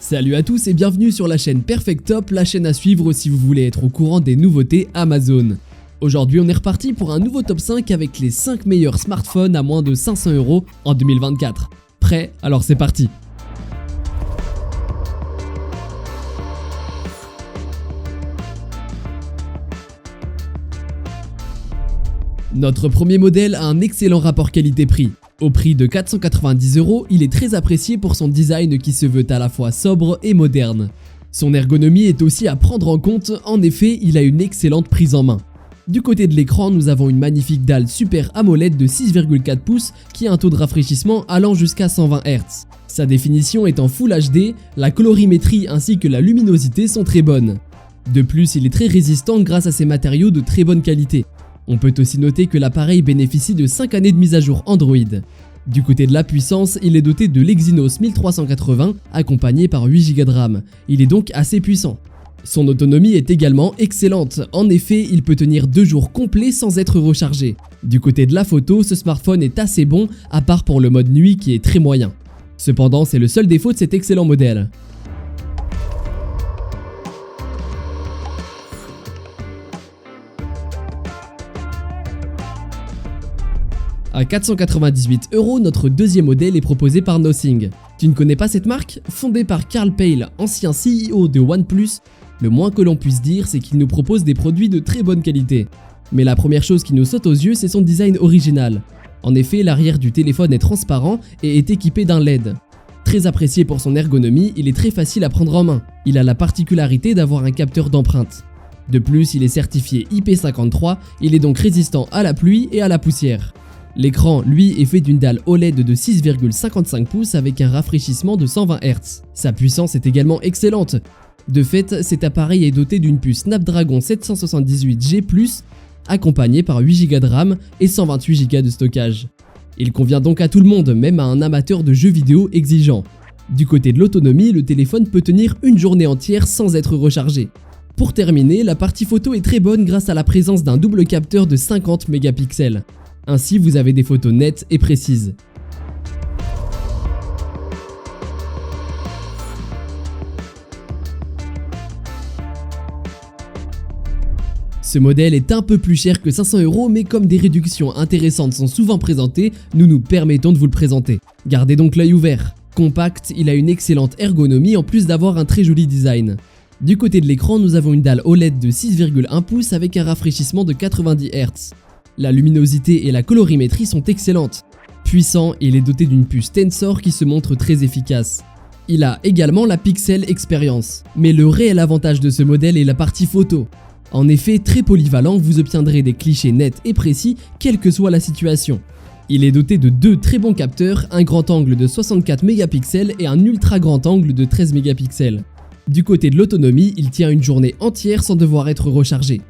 Salut à tous et bienvenue sur la chaîne Perfect Top, la chaîne à suivre si vous voulez être au courant des nouveautés Amazon. Aujourd'hui on est reparti pour un nouveau top 5 avec les 5 meilleurs smartphones à moins de 500 € en 2024. Prêt? Alors c'est parti. Notre premier modèle a un excellent rapport qualité-prix. Au prix de 490 €, il est très apprécié pour son design qui se veut à la fois sobre et moderne. Son ergonomie est aussi à prendre en compte, en effet, il a une excellente prise en main. Du côté de l'écran, nous avons une magnifique dalle Super AMOLED de 6,4 pouces qui a un taux de rafraîchissement allant jusqu'à 120 Hz. Sa définition est en Full HD, la colorimétrie ainsi que la luminosité sont très bonnes. De plus, il est très résistant grâce à ses matériaux de très bonne qualité. On peut aussi noter que l'appareil bénéficie de 5 années de mise à jour Android. Du côté de la puissance, il est doté de l'Exynos 1380 accompagné par 8 Go de RAM. Il est donc assez puissant. Son autonomie est également excellente, en effet il peut tenir 2 jours complets sans être rechargé. Du côté de la photo, ce smartphone est assez bon, à part pour le mode nuit qui est très moyen. Cependant c'est le seul défaut de cet excellent modèle. À 498 €, notre deuxième modèle est proposé par Nothing. Tu ne connais pas cette marque? Fondée par Carl Pale, ancien CEO de OnePlus, le moins que l'on puisse dire c'est qu'il nous propose des produits de très bonne qualité. Mais la première chose qui nous saute aux yeux c'est son design original. En effet, l'arrière du téléphone est transparent et est équipé d'un LED. Très apprécié pour son ergonomie, il est très facile à prendre en main. Il a la particularité d'avoir un capteur d'empreinte. De plus, il est certifié IP53, il est donc résistant à la pluie et à la poussière. L'écran, lui, est fait d'une dalle OLED de 6,55 pouces avec un rafraîchissement de 120 Hz. Sa puissance est également excellente. De fait, cet appareil est doté d'une puce Snapdragon 778G+, accompagnée par 8 Go de RAM et 128 Go de stockage. Il convient donc à tout le monde, même à un amateur de jeux vidéo exigeant. Du côté de l'autonomie, le téléphone peut tenir une journée entière sans être rechargé. Pour terminer, la partie photo est très bonne grâce à la présence d'un double capteur de 50 mégapixels. Ainsi, vous avez des photos nettes et précises. Ce modèle est un peu plus cher que 500 €, mais comme des réductions intéressantes sont souvent présentées, nous nous permettons de vous le présenter. Gardez donc l'œil ouvert. Compact, il a une excellente ergonomie en plus d'avoir un très joli design. Du côté de l'écran, nous avons une dalle OLED de 6,1 pouces avec un rafraîchissement de 90 Hz. La luminosité et la colorimétrie sont excellentes. Puissant, il est doté d'une puce Tensor qui se montre très efficace. Il a également la Pixel Experience. Mais le réel avantage de ce modèle est la partie photo. En effet, très polyvalent, vous obtiendrez des clichés nets et précis, quelle que soit la situation. Il est doté de 2 très bons capteurs, un grand angle de 64 mégapixels et un ultra grand angle de 13 mégapixels. Du côté de l'autonomie, il tient une journée entière sans devoir être rechargé.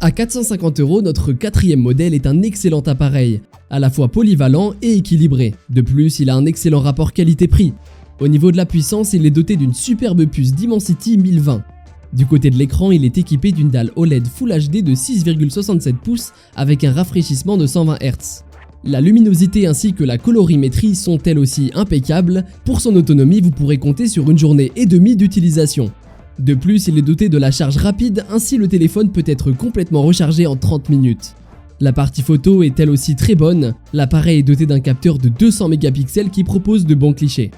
À 450 €, notre quatrième modèle est un excellent appareil, à la fois polyvalent et équilibré. De plus, il a un excellent rapport qualité-prix. Au niveau de la puissance, il est doté d'une superbe puce Dimensity 1020. Du côté de l'écran, il est équipé d'une dalle OLED Full HD de 6,67 pouces avec un rafraîchissement de 120 Hz. La luminosité ainsi que la colorimétrie sont elles aussi impeccables. Pour son autonomie, vous pourrez compter sur une journée et demie d'utilisation. De plus, il est doté de la charge rapide, ainsi le téléphone peut être complètement rechargé en 30 minutes. La partie photo est elle aussi très bonne, l'appareil est doté d'un capteur de 200 mégapixels qui propose de bons clichés.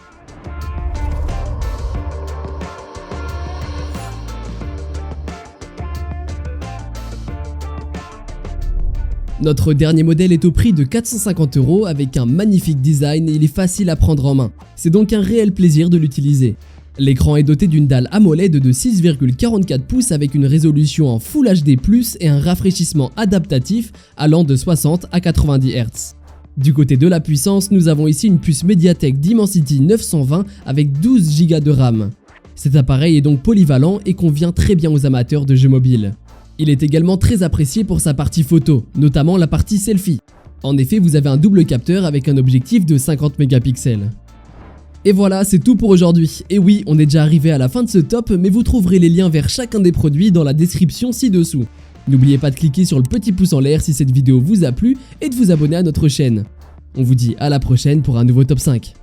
Notre dernier modèle est au prix de 450 € avec un magnifique design et il est facile à prendre en main. C'est donc un réel plaisir de l'utiliser. L'écran est doté d'une dalle AMOLED de 6,44 pouces avec une résolution en Full HD+, et un rafraîchissement adaptatif allant de 60 à 90 Hz. Du côté de la puissance, nous avons ici une puce Mediatek Dimensity 920 avec 12 Go de RAM. Cet appareil est donc polyvalent et convient très bien aux amateurs de jeux mobiles. Il est également très apprécié pour sa partie photo, notamment la partie selfie. En effet, vous avez un double capteur avec un objectif de 50 mégapixels. Et voilà, c'est tout pour aujourd'hui. Et oui, on est déjà arrivé à la fin de ce top, mais vous trouverez les liens vers chacun des produits dans la description ci-dessous. N'oubliez pas de cliquer sur le petit pouce en l'air si cette vidéo vous a plu et de vous abonner à notre chaîne. On vous dit à la prochaine pour un nouveau top 5.